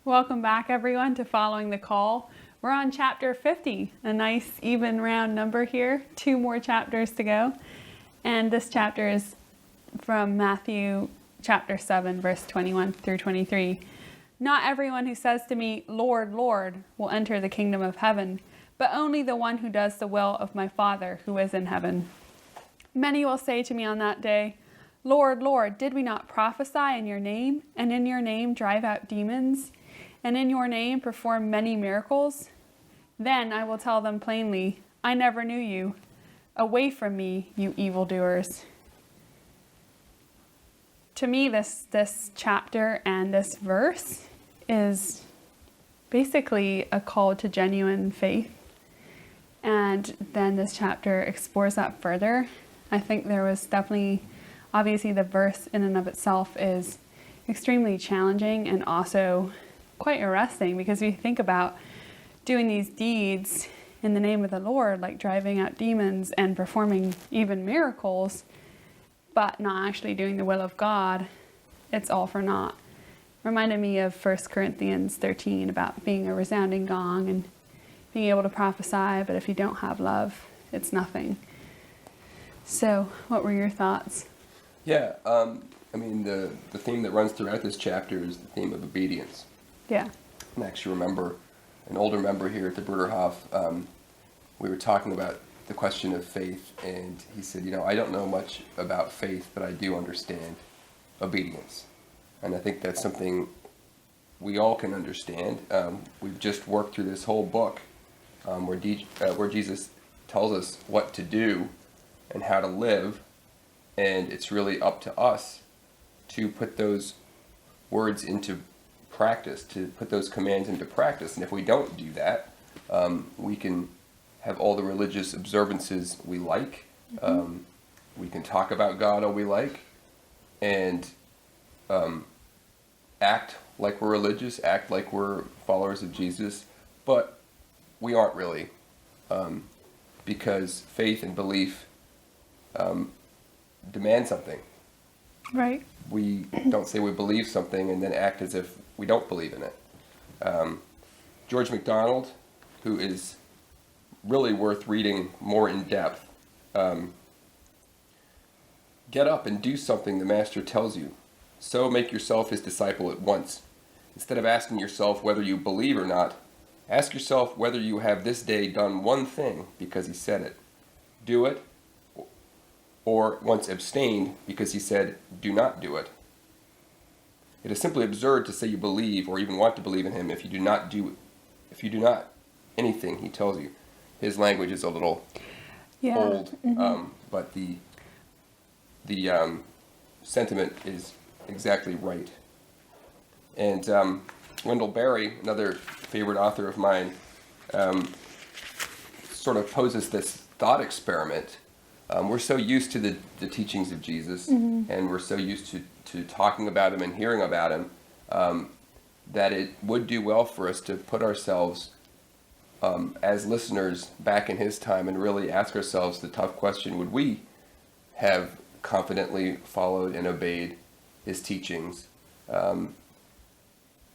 Welcome back, everyone, to Following the Call. We're on chapter 50, a nice even round number here. 2 more chapters to go. And this chapter is from Matthew chapter 7, verse 21 through 23. Not everyone who says to me, Lord, Lord, will enter the kingdom of heaven, but only the one who does the will of my Father who is in heaven. Many will say to me on that day, Lord, Lord, did we not prophesy in your name, and in your name drive out demons, and in your name perform many miracles? Then I will tell them plainly, I never knew you. Away from me, you evildoers. To me, this chapter and this verse is basically a call to genuine faith. And then this chapter explores that further. I think there was definitely, obviously the verse in and of itself is extremely challenging and also quite arresting, because we think about doing these deeds in the name of the Lord, like driving out demons and performing even miracles, but not actually doing the will of God. It's all for naught. Reminded me of 1 Corinthians 13 about being a resounding gong and being able to prophesy, but if you don't have love, it's nothing. So, what were your thoughts? Yeah, the theme that runs throughout this chapter is the theme of obedience. Yeah. And I actually remember an older member here at the Bruderhof, we were talking about the question of faith, and he said, I don't know much about faith, but I do understand obedience. And I think that's something we all can understand. We've just worked through this whole book where Jesus tells us what to do and how to live, and it's really up to us to put those words into practice, to put those commands into practice. And if we don't do that, we can have all the religious observances we like. We can talk about God all we like, and act like we're religious, act like we're followers of Jesus, but we aren't really, because faith and belief demand something. Right. We don't say we believe something and then act as if we don't believe in it. George MacDonald, who is really worth reading more in depth, get up and do something the Master tells you. So make yourself his disciple at once. Instead of asking yourself whether you believe or not, ask yourself whether you have this day done one thing because he said it. Do it, or once abstained because he said, do not do it. It is simply absurd to say you believe or even want to believe in him if you do not anything he tells you. His language is a little old, but the sentiment is exactly right. And Wendell Berry, another favorite author of mine, sort of poses this thought experiment. We're so used to the teachings of Jesus, and we're so used to talking about him and hearing about him, that it would do well for us to put ourselves as listeners back in his time and really ask ourselves the tough question: would we have confidently followed and obeyed his teachings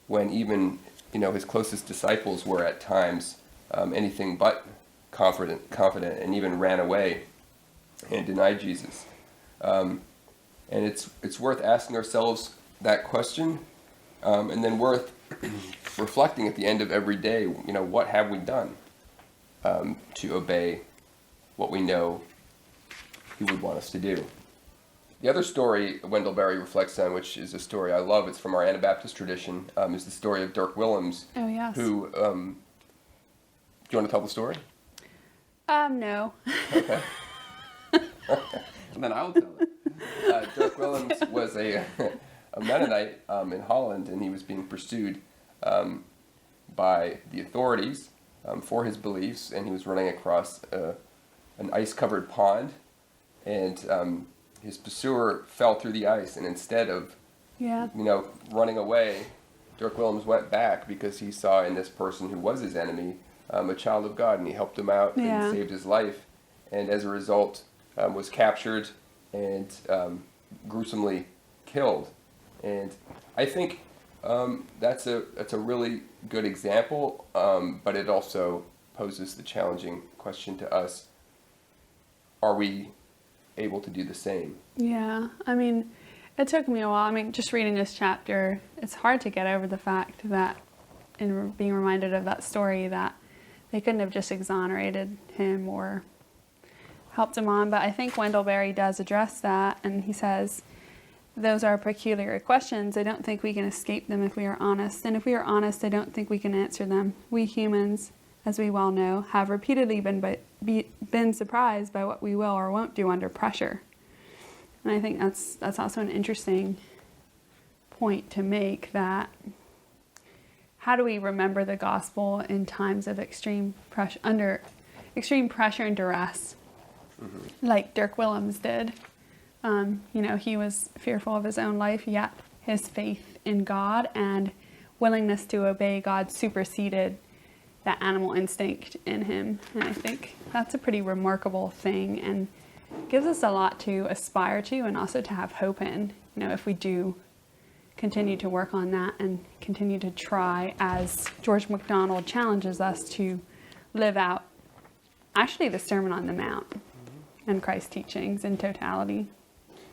when even his closest disciples were at times anything but confident and even ran away and denied Jesus? And it's worth asking ourselves that question, and then worth reflecting at the end of every day, what have we done to obey what we know he would want us to do. The other story Wendell Berry reflects on, which is a story I love, it's from our Anabaptist tradition, is the story of Dirk Willems. Oh, yes. Who, do you want to tell the story? No. Okay. And then I'll tell it. Dirk Willems was a Mennonite in Holland, and he was being pursued by the authorities for his beliefs, and he was running across an ice-covered pond, and his pursuer fell through the ice, and instead of running away, Dirk Willems went back because he saw in this person who was his enemy a child of God, and he helped him out and saved his life, and as a result was captured and gruesomely killed. And I think That's a really good example, but it also poses the challenging question to us: are we able to do the same? Yeah, I mean, it took me a while. I mean, just reading this chapter, it's hard to get over the fact that, and being reminded of that story, that they couldn't have just exonerated him or helped him on. But I think Wendell Berry does address that, and he says, those are peculiar questions. I don't think we can escape them if we are honest. And if we are honest, I don't think we can answer them. We humans, as we well know, have repeatedly been surprised by what we will or won't do under pressure. And I think that's also an interesting point to make, that how do we remember the gospel in times of extreme pressure, under extreme pressure and duress, like Dirk Willems did. He was fearful of his own life, yet his faith in God and willingness to obey God superseded that animal instinct in him. And I think that's a pretty remarkable thing, and gives us a lot to aspire to and also to have hope in, if we do continue to work on that and continue to try, as George MacDonald challenges us to live out actually the Sermon on the Mount and Christ's teachings in totality.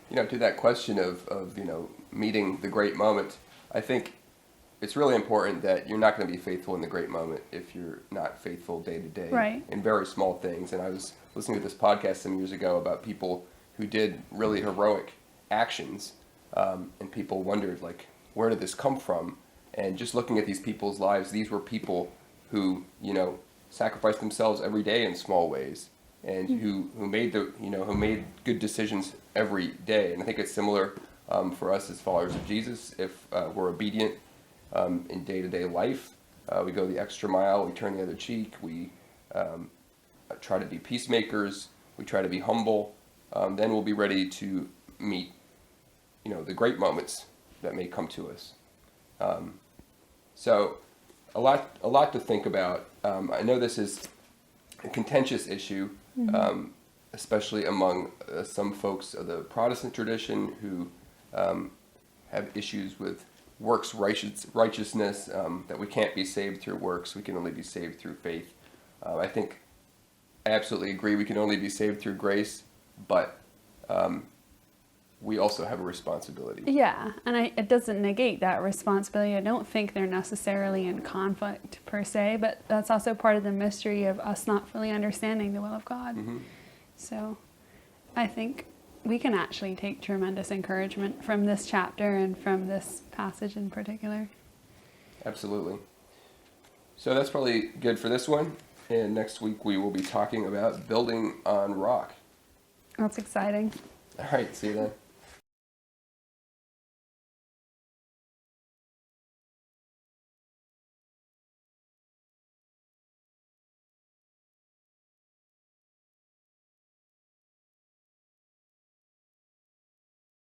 To that question of meeting the great moment, I think it's really important that you're not going to be faithful in the great moment if you're not faithful day to day, right, in very small things. And I was listening to this podcast some years ago about people who did really heroic actions, and people wondered, where did this come from? And just looking at these people's lives, these were people who, sacrificed themselves every day in small ways, and who made good decisions every day. And I think it's similar for us as followers of Jesus. If we're obedient in day-to-day life, we go the extra mile, we turn the other cheek, we try to be peacemakers, we try to be humble, then we'll be ready to meet the great moments that may come to us. So a lot to think about. I know this is a contentious issue, especially among some folks of the Protestant tradition who have issues with works righteousness, that we can't be saved through works, we can only be saved through faith. I think I absolutely agree we can only be saved through grace, but we also have a responsibility. Yeah, and it doesn't negate that responsibility. I don't think they're necessarily in conflict per se, but that's also part of the mystery of us not fully understanding the will of God. So I think we can actually take tremendous encouragement from this chapter and from this passage in particular. Absolutely. So that's probably good for this one. And next week we will be talking about building on rock. That's exciting. All right, see you then.